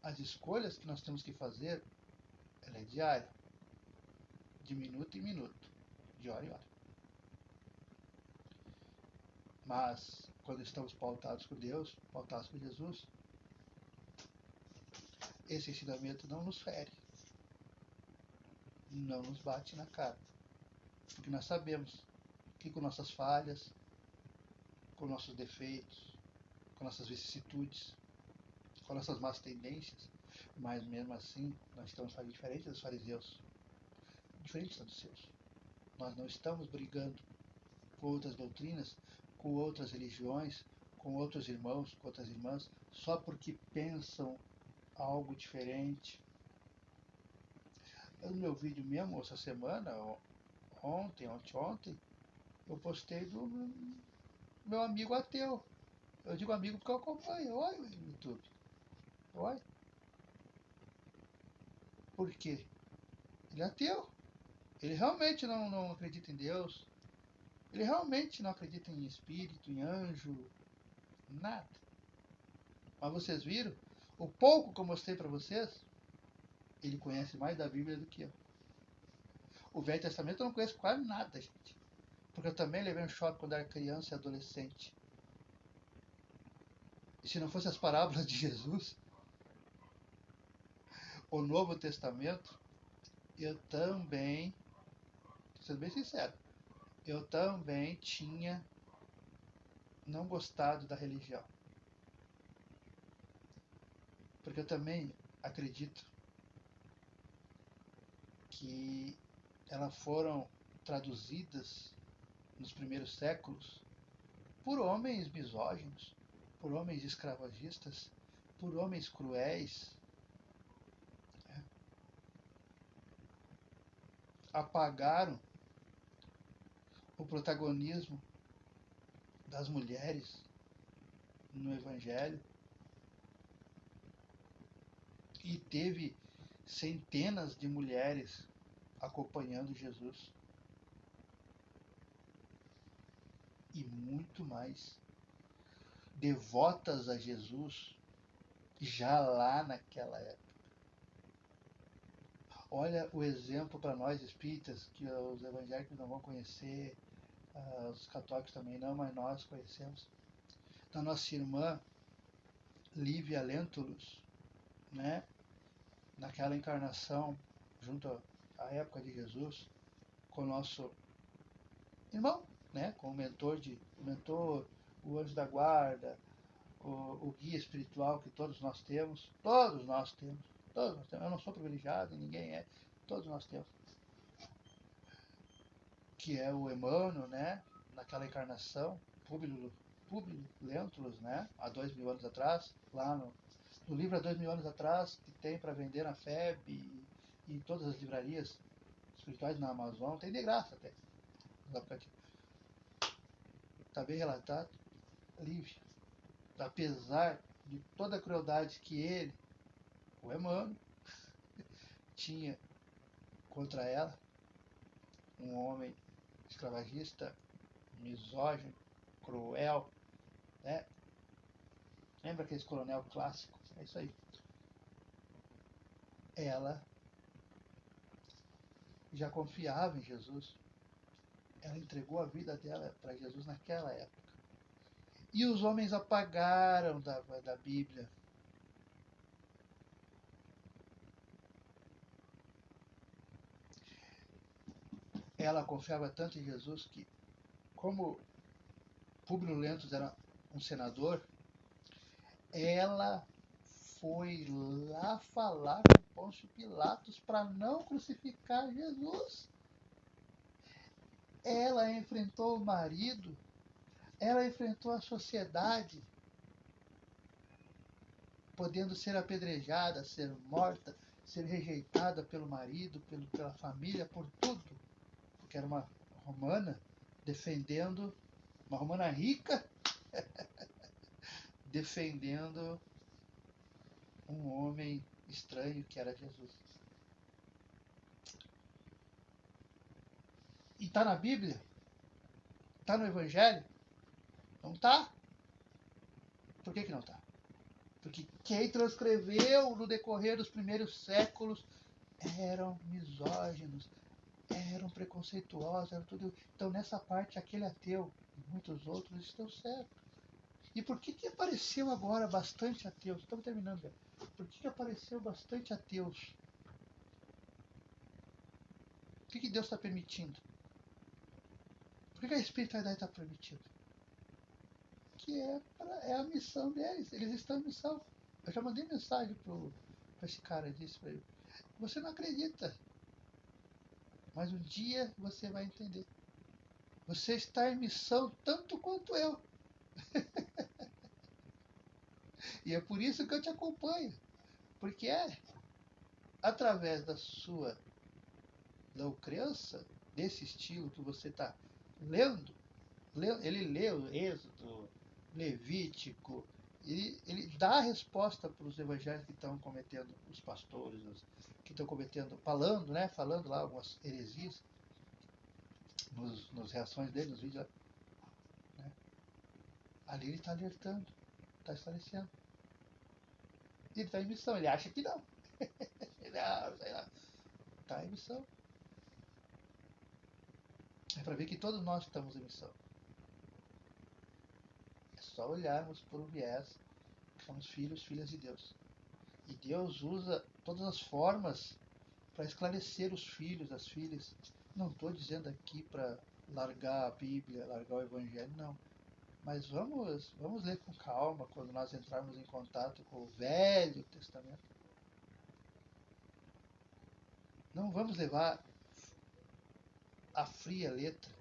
As escolhas que nós temos que fazer, ela é diária. De minuto em minuto. De hora em hora. Mas, quando estamos pautados por Deus, pautados por Jesus, esse ensinamento não nos fere. Não nos bate na cara. Porque nós sabemos que com nossas falhas, com nossos defeitos, com nossas vicissitudes, com nossas más tendências, mas mesmo assim nós estamos fazendo diferente dos fariseus, diferente dos saduceus. Nós não estamos brigando com outras doutrinas, com outras religiões, com outros irmãos, com outras irmãs, só porque pensam algo diferente. No meu vídeo mesmo, essa semana, ontem, Eu postei do meu amigo ateu. Eu digo amigo porque eu acompanho. Olha o YouTube. Olha. Por quê? Ele é ateu. Ele realmente não acredita em Deus. Ele realmente não acredita em espírito, em anjo, nada. Mas vocês viram? O pouco que eu mostrei para vocês, ele conhece mais da Bíblia do que eu. O Velho Testamento eu não conheço quase nada, gente. Porque eu também levei um choque quando era criança e adolescente. E se não fosse as parábolas de Jesus, o Novo Testamento, eu também, sendo bem sincero, eu também tinha não gostado da religião. Porque eu também acredito que elas foram traduzidas nos primeiros séculos por homens misóginos, por homens escravagistas, por homens cruéis. Apagaram o protagonismo das mulheres no Evangelho e teve centenas de mulheres acompanhando Jesus e muito mais devotas a Jesus já lá naquela época. Olha o exemplo para nós espíritas, que os evangélicos não vão conhecer, os católicos também não, mas nós conhecemos. Da nossa irmã Lívia Lentulus, né? Naquela encarnação, junto à época de Jesus, com o nosso irmão, né? Com o mentor, o anjo da guarda, o guia espiritual que todos nós temos, todos nós temos. Eu não sou privilegiado, ninguém é, todos nós temos. Que é o Emmanuel, né? Naquela encarnação, Públio Lentulus, né? Há 2000 anos atrás, lá no livro há 2000 anos atrás, que tem para vender na FEB e em todas as livrarias espirituais na Amazon, tem de graça até. Está bem relatado. Lívia, apesar de toda a crueldade que ele, o Emmanuel, tinha contra ela, um homem escravagista, misógino, cruel, né? Lembra aquele coronel clássico? É isso aí. Ela já confiava em Jesus. Ela entregou a vida dela para Jesus naquela época. E os homens apagaram da Bíblia. Ela confiava tanto em Jesus que, como Públio Lentulus era um senador, ela foi lá falar com Pôncio Pilatos para não crucificar Jesus. Ela enfrentou o marido, ela enfrentou a sociedade, podendo ser apedrejada, ser morta, ser rejeitada pelo marido, pela família, por tudo, porque era uma romana defendendo, uma romana rica, defendendo um homem estranho que era Jesus. E está na Bíblia? Está no Evangelho? Não está? Por que não está? Porque quem transcreveu no decorrer dos primeiros séculos eram misóginos, eram preconceituosos, eram tudo. Então, nessa parte, aquele ateu e muitos outros estão certos. E por que apareceu agora bastante ateus? Estamos terminando já. Por que apareceu bastante ateus? O que Deus está permitindo? Por que a espiritualidade está permitindo? Que é a missão deles. Eles estão em missão. Eu já mandei mensagem para esse cara, disse para ele: você não acredita, mas um dia você vai entender. Você está em missão tanto quanto eu. E é por isso que eu te acompanho. Porque é através da sua não crença, desse estilo que você está lendo, Ele lê o Êxodo, Levítico, e ele dá a resposta para os evangelhos que estão cometendo, os pastores, que estão cometendo, falando, né? Falando lá algumas heresias, nos reações dele, nos vídeos, né? Ali ele está alertando, está esclarecendo. Ele está em missão, ele acha que não. Ele sei lá, está em missão. É para ver que todos nós estamos em missão. É só olharmos por um viés que somos filhos, filhas de Deus. E Deus usa todas as formas para esclarecer os filhos, as filhas. Não estou dizendo aqui para largar a Bíblia, largar o Evangelho, não. Mas vamos ler com calma quando nós entrarmos em contato com o Velho Testamento. Não vamos levar a fria letra.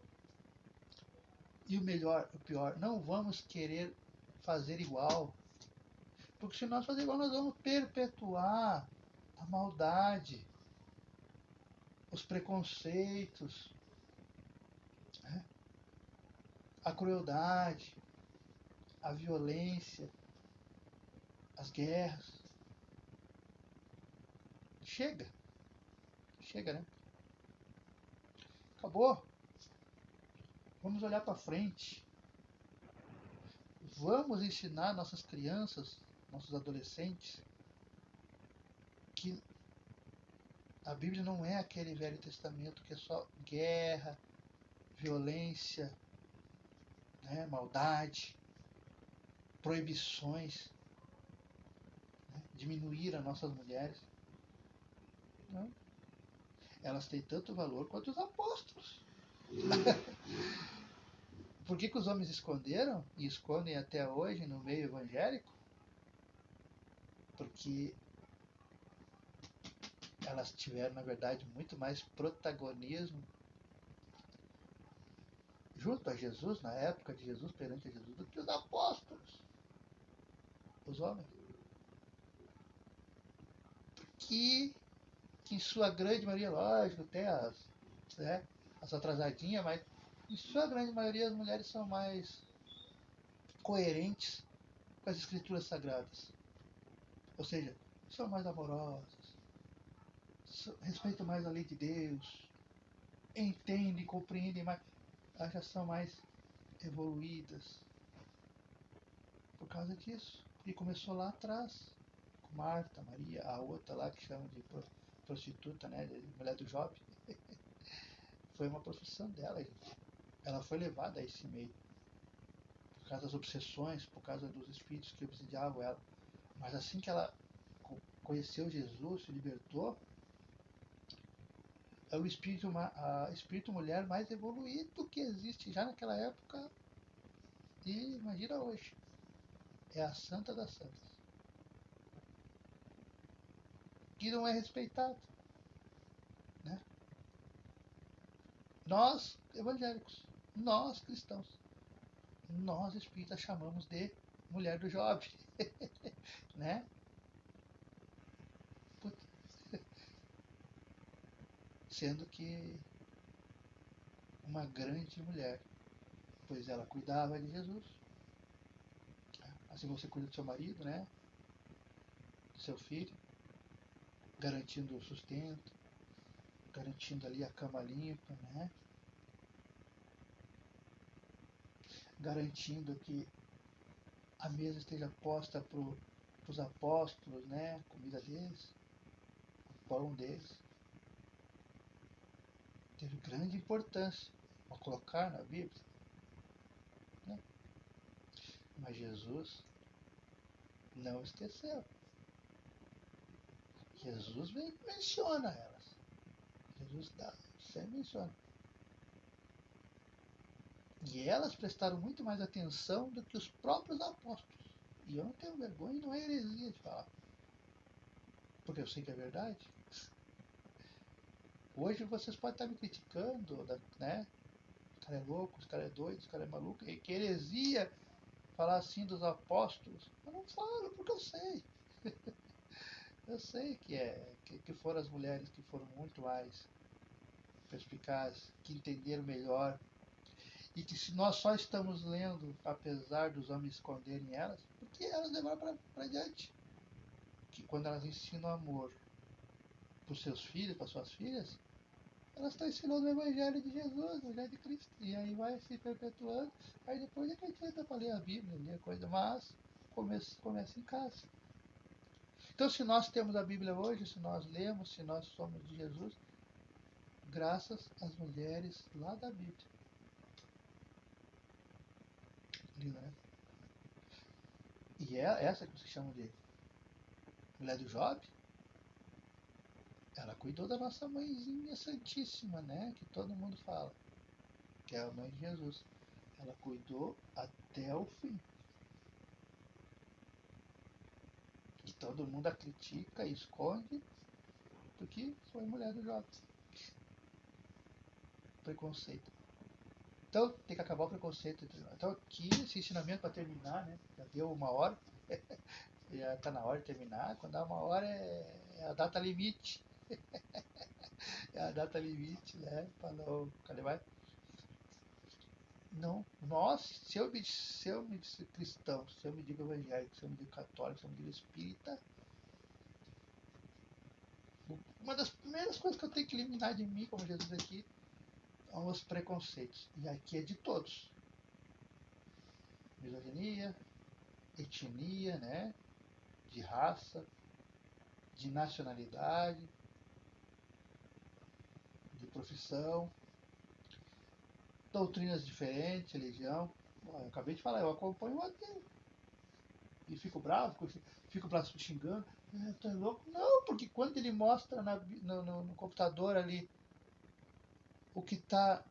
E o melhor, o pior, não vamos querer fazer igual. Porque se nós fazermos igual, nós vamos perpetuar a maldade, os preconceitos, né? A crueldade, a violência, as guerras. Chega, chega, né? Acabou. Vamos olhar para frente. Vamos ensinar nossas crianças, nossos adolescentes, que a Bíblia não é aquele Velho Testamento que é só guerra, violência, né, maldade, proibições, né, diminuir as nossas mulheres. Não. Elas têm tanto valor quanto os apóstolos. Por que os homens esconderam e escondem até hoje no meio evangélico? Porque elas tiveram, na verdade, muito mais protagonismo junto a Jesus, na época de Jesus, perante a Jesus, do que os apóstolos, os homens. Que em sua grande maioria, lógico, tem né, as atrasadinhas, mas em sua grande maioria as mulheres são mais coerentes com as escrituras sagradas. Ou seja, são mais amorosas, respeitam mais a lei de Deus, entendem, compreendem mais, elas já são mais evoluídas por causa disso. E começou lá atrás, com Marta, Maria, a outra lá que chama de prostituta, né, de mulher do Job. Foi uma profissão dela, gente. Ela foi levada a esse meio por causa das obsessões, por causa dos espíritos que obsidiavam ela. Mas assim que ela conheceu Jesus, se libertou, é o espírito mulher mais evoluído que existe já naquela época e imagina hoje. É a santa das santas. Que não é respeitado, né? Nós, evangélicos, nós cristãos, nós espíritas chamamos de mulher do Job, né? Sendo que uma grande mulher, pois ela cuidava de Jesus. Assim você cuida do seu marido, né? Do seu filho, garantindo o sustento, garantindo ali a cama limpa, né? Garantindo que a mesa esteja posta para os apóstolos, né? A comida deles, o pão deles. Teve grande importância para colocar na Bíblia, né? Mas Jesus não esqueceu. Jesus menciona elas. Jesus sempre menciona. E elas prestaram muito mais atenção do que os próprios apóstolos. E eu não tenho vergonha, não é heresia de falar. Porque eu sei que é verdade. Hoje vocês podem estar me criticando, né? Esse cara é louco, esse cara é doido, esse cara é maluco. E que heresia falar assim dos apóstolos. Eu não falo, porque eu sei. Eu sei que foram as mulheres que foram muito mais perspicazes, que entenderam melhor. E que se nós só estamos lendo, apesar dos homens esconderem elas, porque elas levaram para diante. Que quando elas ensinam amor para os seus filhos, para suas filhas, elas estão ensinando o Evangelho de Jesus, o Evangelho de Cristo. E aí vai se perpetuando. Aí depois é que adianta para ler a Bíblia, ler a coisa. Mas começa em casa. Então, se nós temos a Bíblia hoje, se nós lemos, se nós somos de Jesus, graças às mulheres lá da Bíblia. Lindo, né? E é essa que vocês chamam de mulher do Job, ela cuidou da nossa mãezinha santíssima, né? Que todo mundo fala, que é a mãe de Jesus. Ela cuidou até o fim. E todo mundo a critica e esconde porque foi mulher do Job. Preconceito. Então tem que acabar o preconceito entre nós. Então aqui esse ensinamento para terminar, né? Já deu 1 hora. Já está na hora de terminar. Quando dá 1 hora é a data limite. É a data limite, né? Para não. Cadê vai? Não, nós, se eu me digo cristão, se eu me digo evangélico, se eu me digo católico, se eu me digo espírita, uma das primeiras coisas que eu tenho que eliminar de mim, como Jesus aqui, são os preconceitos. E aqui é de todos. Misoginia, etnia, né? De raça, de nacionalidade, de profissão, doutrinas diferentes, religião. Eu acabei de falar, eu acompanho o ateu. E fico bravo, fico xingando. Tu é louco? Não, porque quando ele mostra no computador ali o que está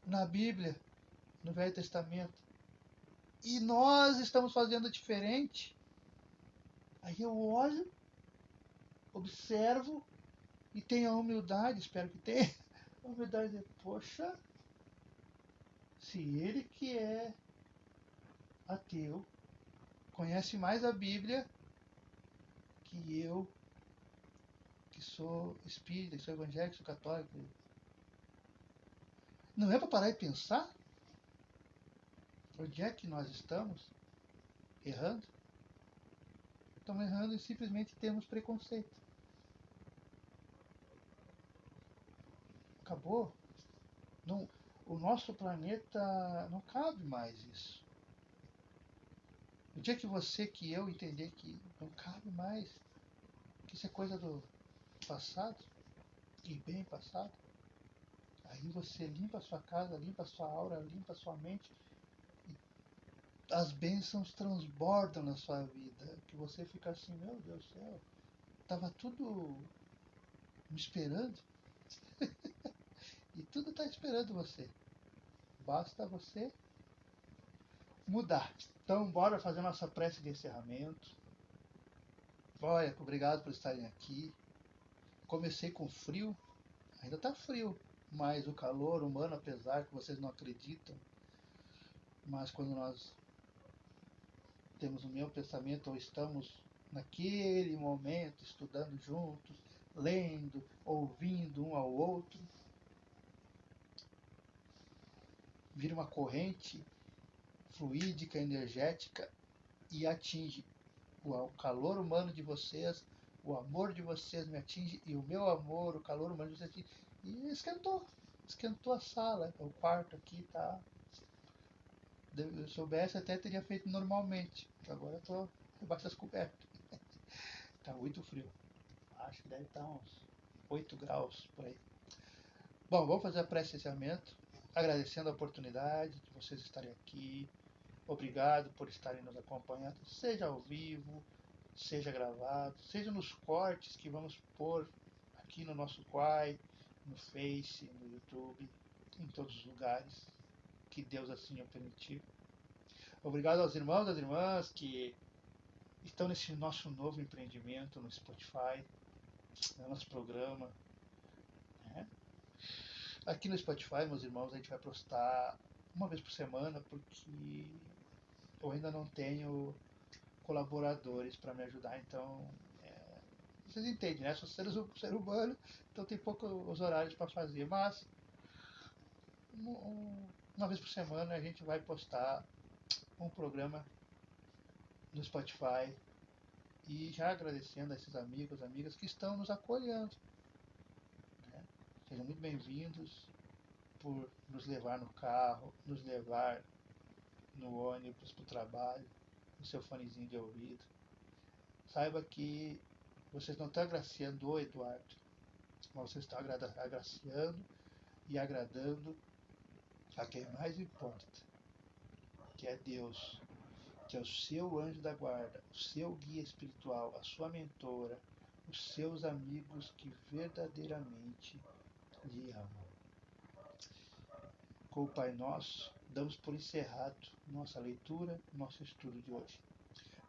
na Bíblia, no Velho Testamento, e nós estamos fazendo diferente, aí eu olho, observo e tenho a humildade, espero que tenha, a humildade de, poxa, se ele que é ateu conhece mais a Bíblia que eu, que sou espírita, que sou evangélico, que sou católico, não é para parar e pensar onde é que nós estamos errando? Estamos errando e simplesmente temos preconceito. Acabou. Não, o nosso planeta não cabe mais isso. No dia que você, que eu entender que não cabe mais, que isso é coisa do passado, e bem passado, aí você limpa a sua casa, limpa a sua aura, limpa a sua mente, e as bênçãos transbordam na sua vida, que você fica assim, meu Deus do céu, estava tudo me esperando, e tudo está esperando você. Basta você mudar. Então, bora fazer nossa prece de encerramento. Olha, obrigado por estarem aqui. Comecei com frio, ainda está frio, mas o calor humano, apesar que vocês não acreditam, mas quando nós temos o mesmo pensamento ou estamos naquele momento estudando juntos, lendo, ouvindo um ao outro, vira uma corrente fluídica, energética e atinge o calor humano de vocês, o amor de vocês me atinge e o meu amor, o calor humano de vocês atinge. E esquentou a sala, o quarto aqui tá. Se eu soubesse até teria feito normalmente. Agora estou debaixo das cobertas. Tá muito frio. Acho que deve estar uns 8 graus por aí. Bom, vamos fazer a prece de encerramento, agradecendo a oportunidade de vocês estarem aqui. Obrigado por estarem nos acompanhando, seja ao vivo, seja gravado, seja nos cortes que vamos pôr aqui no nosso Quai, no Face, no YouTube, em todos os lugares que Deus assim o permitir. Obrigado aos irmãos e às irmãs que estão nesse nosso novo empreendimento no Spotify, no nosso programa. Né? Aqui no Spotify, meus irmãos, a gente vai postar uma vez por semana, porque eu ainda não tenho colaboradores para me ajudar, então vocês entendem, né? Sou ser humano, então tem poucos horários para fazer, mas uma vez por semana a gente vai postar um programa no Spotify e já agradecendo a esses amigos, amigas que estão nos acolhendo, né? Sejam muito bem-vindos por nos levar no carro, nos levar no ônibus para o trabalho, no seu fonezinho de ouvido. Saiba que vocês não estão agraciando o Eduardo, mas vocês estão agraciando e agradando a quem mais importa, que é Deus, que é o seu anjo da guarda, o seu guia espiritual, a sua mentora, os seus amigos que verdadeiramente lhe amam. Com o Pai Nosso, damos por encerrado nossa leitura, nosso estudo de hoje.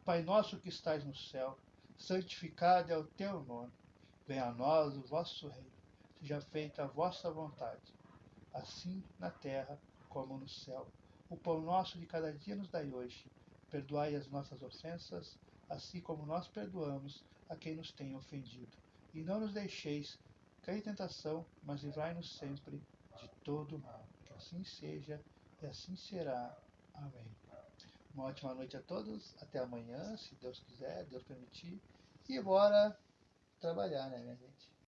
Pai nosso que estais no céu, santificado é o teu nome. Venha a nós o vosso reino. Seja feita a vossa vontade, assim na terra como no céu. O pão nosso de cada dia nos dai hoje. Perdoai as nossas ofensas, assim como nós perdoamos a quem nos tem ofendido. E não nos deixeis cair em tentação, mas livrai-nos sempre de todo o mal. Que assim seja e assim será. Amém. Uma ótima noite a todos. Até amanhã, se Deus quiser, Deus permitir. E bora trabalhar, né, minha gente?